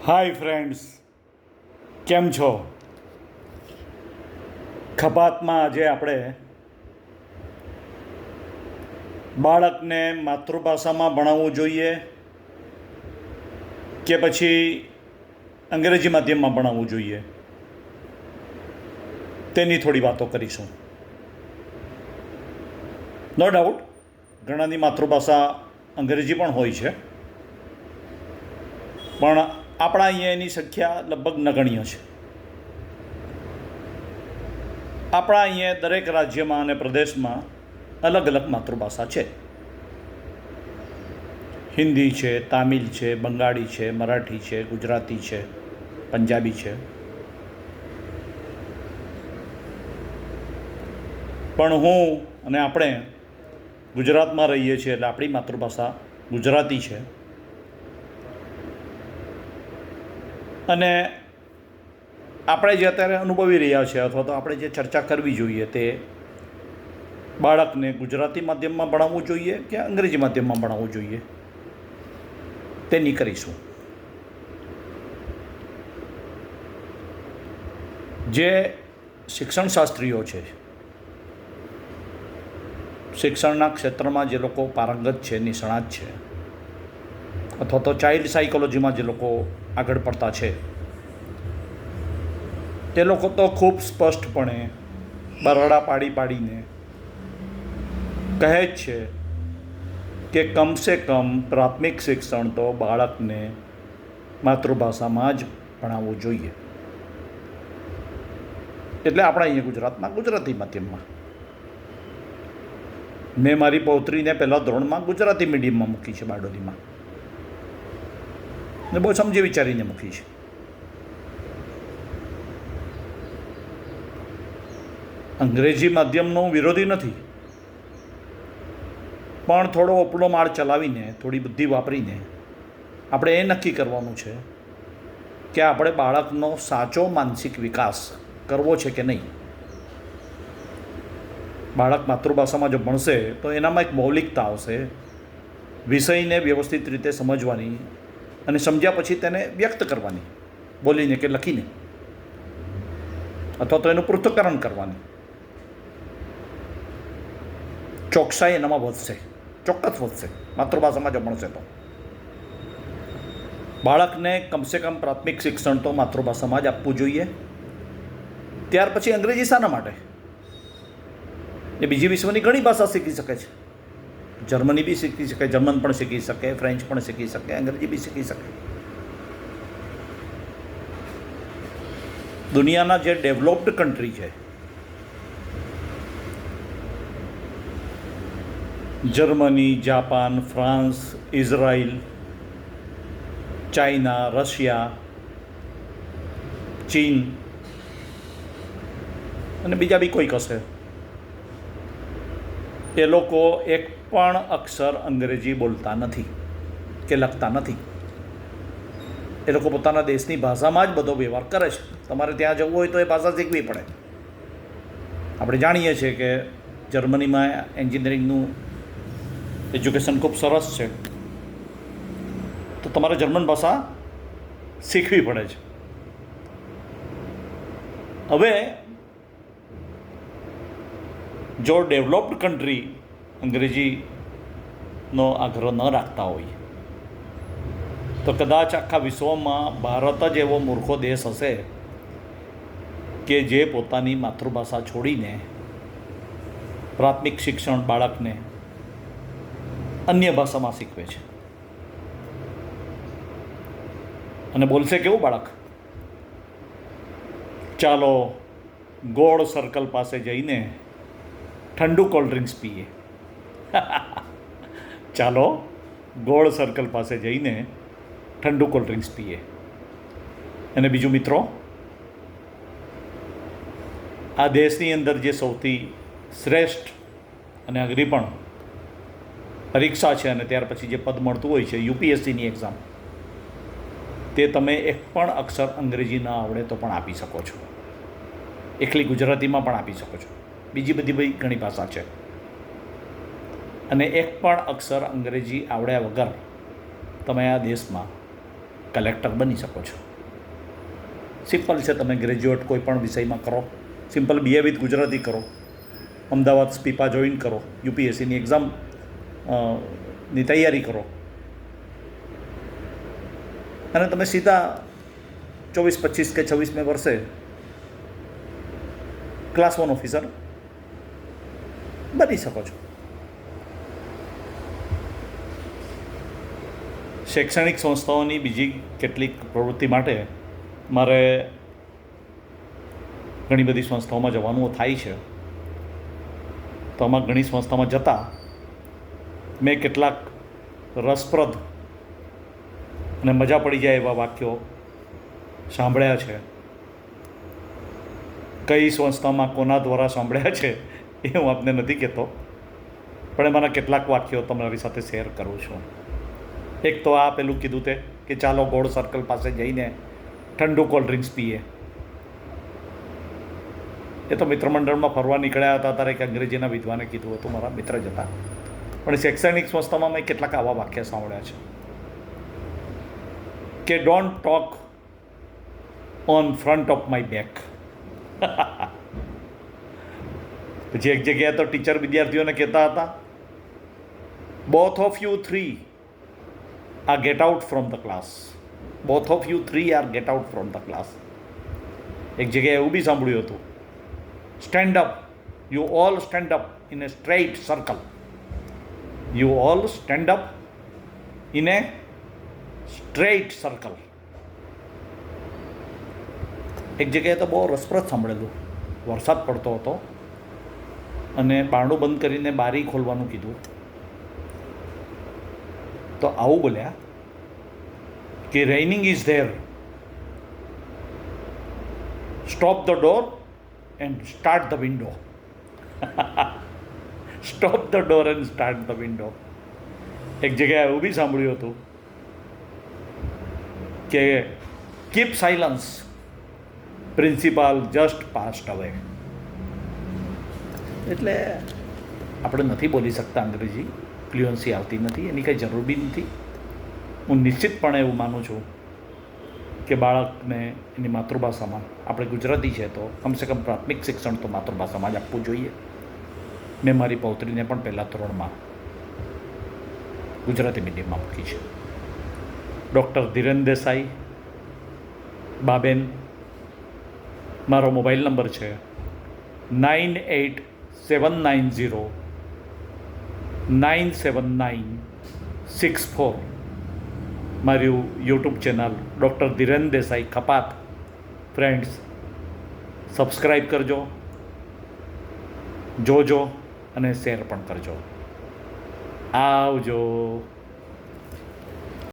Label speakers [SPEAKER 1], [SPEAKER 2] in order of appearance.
[SPEAKER 1] Hi friends, કેમ છો? ખભાતમાં આજે આપણે બાળકને માતૃભાષામાં ભણાવવું જોઈએ કે પછી અંગ્રેજી માધ્યમમાં ભણાવવું જોઈએ તેની થોડી વાતો કરીશું. નો ડાઉટ ઘણાની માતૃભાષા અંગ્રેજી પણ હોય છે, પણ આપણા અહીંયા એની સંખ્યા લગભગ નગણ્ય છે. આપણા અહીંયા દરેક રાજ્યમાં અને પ્રદેશમાં અલગ અલગ માતૃભાષા છે. હિન્દી છે, તામિલ છે, બંગાળી છે, મરાઠી છે, ગુજરાતી છે, પંજાબી છે. પણ હું અને આપણે ગુજરાતમાં રહીએ છીએ એટલે આપણી માતૃભાષા ગુજરાતી છે. અને આપણે જે અત્યારે અનુભવી રહ્યા છીએ અથવા તો આપણે જે ચર્ચા કરવી જોઈએ તે બાળકને ગુજરાતી માધ્યમમાં ભણાવવું જોઈએ કે અંગ્રેજી માધ્યમમાં ભણાવવું જોઈએ તેની કરીશું. જે શિક્ષણશાસ્ત્રીઓ છે, શિક્ષણના ક્ષેત્રમાં જે લોકો પારંગત છે, નિષ્ણાત છે, અથવા તો ચાઇલ્ડ સાયકોલોજીમાં જે લોકો આગળ પડતા છે, તે લોકો તો ખૂબ સ્પષ્ટપણે બરાડા પાડીને કહે જ છે કે કમસે કમ પ્રાથમિક શિક્ષણ તો બાળકને માતૃભાષામાં જ ભણાવવું જોઈએ. એટલે આપણા અહીંયા ગુજરાતમાં ગુજરાતી માધ્યમમાં. મેં મારી પૌત્રીને પહેલાં ધોરણમાં ગુજરાતી મીડિયમમાં મૂકી છે, બારડોલીમાં, ને બહુ સમજી વિચારીને મૂકી છે. અંગ્રેજી માધ્યમનો વિરોધી નથી, પણ થોડો ઉપલો માળ ચલાવીને, થોડી બુદ્ધિ વાપરીને આપણે એ નક્કી કરવાનું છે કે આપણે બાળકનો સાચો માનસિક વિકાસ કરવો છે કે નહીં. બાળક માતૃભાષામાં જો ભણશે તો એનામાં એક મૌલિકતા આવશે, વિષયને વ્યવસ્થિત રીતે સમજવાની અને સમજ્યા પછી તેને વ્યક્ત કરવાની, બોલીને કે લખીને, અથવા તો એનું પૃથ્થકરણ કરવાની. ચોકસાઈ એનામાં વધશે, ચોક્કસ વધશે માતૃભાષામાં જો ભણશે તો. બાળકને કમસે કમ પ્રાથમિક શિક્ષણ તો માતૃભાષામાં જ આપવું જોઈએ. ત્યાર પછી અંગ્રેજી શાના માટે? એ બીજી વિશ્વની ઘણી ભાષા શીખી શકે છે. જર્મની બી શીખી શકે, જર્મન પણ શીખી શકે, ફ્રેન્ચ પણ શીખી શકે, અંગ્રેજી બી શીખી શકે. દુનિયાના જે ડેવલપ્ડ કન્ટ્રી છે, Germany, Japan, France, Israel, China, Russia, ચીન અને બીજા બી કોઈક હશે, એ લોકો એક પણ અક્ષર અંગ્રેજી બોલતા નથી કે લખતા નથી. એ લોકો પોતાના દેશની ભાષામાં જ બધો વ્યવહાર કરે છે. તમારે ત્યાં જવું હોય તો એ ભાષા શીખવી પડે. આપણે જાણીએ છીએ કે જર્મનીમાં એન્જિનિયરિંગનું એજ્યુકેશન ખૂબ સરસ છે, તો તમારે જર્મન ભાષા શીખવી પડે છે. હવે જો ડેવલપ્ડ કન્ટ્રી અંગ્રેજીનો આગ્રહ ન રાખતા હોય તો કદાચ આખા વિશ્વમાં ભારત જ એવો મૂર્ખો દેશ હશે કે જે પોતાની માતૃભાષા છોડીને પ્રાથમિક શિક્ષણ બાળકને અન્ય ભાષામાં શીખવે છે. અને બોલશે કેવું બાળક? ચાલો ગોળ સર્કલ પાસે જઈને ઠંડુ કોલ્ડ ડ્રિંક્સ પીએ. ચાલો ગોળ સર્કલ પાસે જઈને ઠંડુ કોલ્ડ ડ્રિંક્સ પીએ. અને બીજું મિત્રો, આ દેશની અંદર જે સૌથી શ્રેષ્ઠ અને અઘરી પણ પરીક્ષા છે અને ત્યાર પછી જે પદ મળતું હોય છે, યુપીએસસીની એક્ઝામ, તે તમે એક પણ અક્ષર અંગ્રેજી ન આવડે તો પણ આપી શકો છો. એકલી ગુજરાતીમાં પણ આપી શકો છો. બીજી બધી ઘણી ભાષા છે. અને એક પણ અક્ષર અંગ્રેજી આવડ્યા વગર તમે આ દેશમાં કલેક્ટર બની શકો છો. સિમ્પલ છે. તમે ગ્રેજ્યુએટ કોઈ પણ વિષયમાં કરો, સિમ્પલ BA વિથ ગુજરાતી કરો, અમદાવાદ સ્પીપા જોઈન કરો, UPSCની એક્ઝામ ની તૈયારી કરો અને તમે સીધા 24, 25 કે 26મે વર્ષે ક્લાસ 1 ઓફિસર બની શકો છો. શૈક્ષણિક સંસ્થાઓની બીજી કેટલીક પ્રવૃત્તિ માટે મારે ઘણી બધી સંસ્થાઓમાં જવાનું થાય છે. તો આમાં ઘણી સંસ્થામાં જતાં મેં કેટલાક રસપ્રદ અને મજા પડી જાય એવા વાક્યો સાંભળ્યા છે. કઈ સંસ્થામાં કોના દ્વારા સાંભળ્યા છે એ હું આપને નથી કહેતો, પણ એમાંના કેટલાક વાક્યો તમારી સાથે શેર કરું છું. એક તો આ પેલું કીધું તે કે ચાલો ગોળ સર્કલ પાસે જઈને ઠંડુ કોલ્ડ ડ્રિંક્સ પીએ. એ તો મિત્રમંડળમાં ફરવા નીકળ્યા હતા ત્યારે એક અંગ્રેજીના વિદ્વાને કીધું હતું, મારા મિત્ર જ હતા. પણ શૈક્ષણિક સંસ્થામાં મેં કેટલાક આવા વાક્ય સાંભળ્યા છે કે don't talk on front of my back. પછી એક જગ્યાએ તો ટીચર વિદ્યાર્થીઓને કહેતા હતા, both of you 3 are get out from the class. Both of you 3 are get out from the class. એક જગ્યાએ એવું બી સાંભળ્યું હતું, stand up, you all stand up in a straight circle. You all stand up in a straight circle. એક જગ્યાએ તો બહુ રસપ્રદ સાંભળેલું. વરસાદ પડતો હતો અને બારણું બંધ કરીને બારી ખોલવાનું કીધું. તો આવું બોલ્યા કે રેઇનિંગ is there, stop the door and start the window. Stop the door and start the window. એક જગ્યાએ એવું બી સાંભળ્યું હતું કે keep silence, principal just passed અવે. એટલે આપણે નથી બોલી શકતા અંગ્રેજી, ફ્લુઅન્સી આવતી નથી, એની કંઈ જરૂર બી નથી. હું નિશ્ચિતપણે એવું માનું છું કે બાળકને એની માતૃભાષામાં, આપણે ગુજરાતી છે તો કમસે કમ પ્રાથમિક શિક્ષણ તો માતૃભાષામાં જ આપવું જોઈએ. મેં મારી પૌત્રીને પણ પહેલાં ધોરણમાં ગુજરાતી મીડિયમમાં મૂકી છે. ડૉક્ટર ધીરેન દેસાઈ, બાબેન, મારો મોબાઈલ નંબર છે 9870979664. મારું YouTube channel doctor Dhiren Desai ખપાત. ફ્રેન્ડ્સ, સબસ્ક્રાઈબ કરજો, જોજો અને શેર પણ કરજો. આવજો.